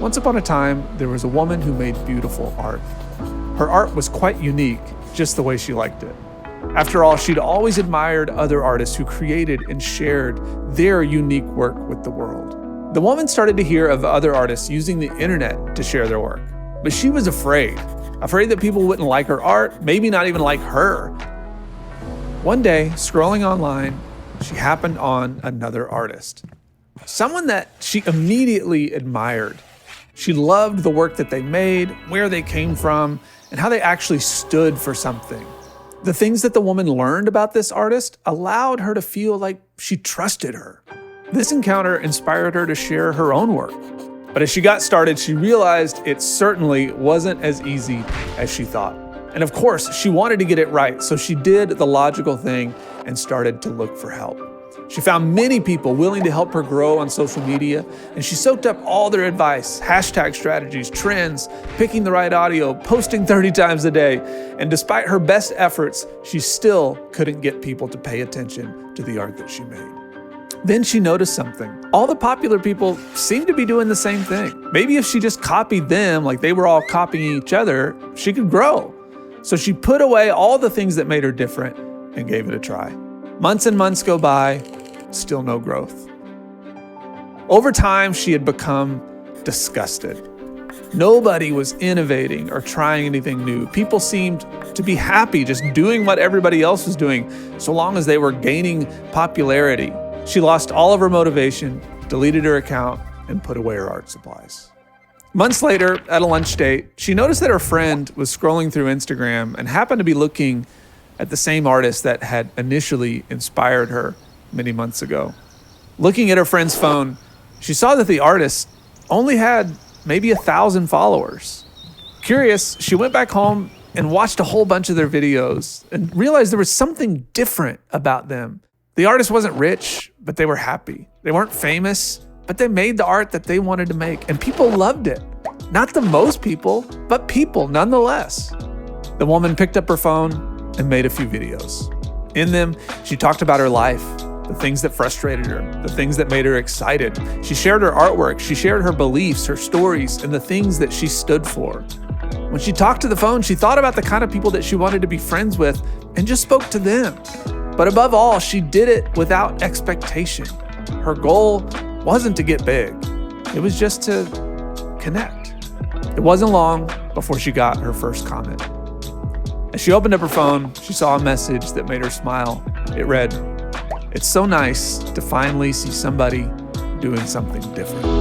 Once upon a time, there was a woman who made beautiful art. Her art was quite unique, just the way she liked it. After all, she'd always admired other artists who created and shared their unique work with the world. The woman started to hear of other artists using the internet to share their work, but she was afraid that people wouldn't like her art, maybe not even like her. One day, scrolling online, she happened on another artist, someone that she immediately admired. She loved the work that they made, where they came from, and how they actually stood for something. The things that the woman learned about this artist allowed her to feel like she trusted her. This encounter inspired her to share her own work. But as she got started, she realized it certainly wasn't as easy as she thought. And of course, she wanted to get it right, so she did the logical thing and started to look for help. She found many people willing to help her grow on social media, and she soaked up all their advice, hashtag strategies, trends, picking the right audio, posting 30 times a day. And despite her best efforts, she still couldn't get people to pay attention to the art that she made. Then she noticed something. All the popular people seemed to be doing the same thing. Maybe if she just copied them like they were all copying each other, she could grow. So she put away all the things that made her different and gave it a try. Months and months go by, still no growth. Over time, she had become disgusted. Nobody was innovating or trying anything new. People seemed to be happy just doing what everybody else was doing, so long as they were gaining popularity. She lost all of her motivation, deleted her account, and put away her art supplies. Months later, at a lunch date, she noticed that her friend was scrolling through Instagram and happened to be looking at the same artist that had initially inspired her many months ago. Looking at her friend's phone, she saw that the artist only had maybe 1,000 followers. Curious, she went back home and watched a whole bunch of their videos and realized there was something different about them. The artist wasn't rich, but they were happy. They weren't famous, but they made the art that they wanted to make, and people loved it. Not the most people, but people nonetheless. The woman picked up her phone and made a few videos. In them, she talked about her life, the things that frustrated her, the things that made her excited. She shared her artwork, she shared her beliefs, her stories, and the things that she stood for. When she talked to the phone, she thought about the kind of people that she wanted to be friends with and just spoke to them. But above all, she did it without expectation. Her goal wasn't to get big. It was just to connect. It wasn't long before she got her first comment. As she opened up her phone, she saw a message that made her smile. It read, "It's so nice to finally see somebody doing something different."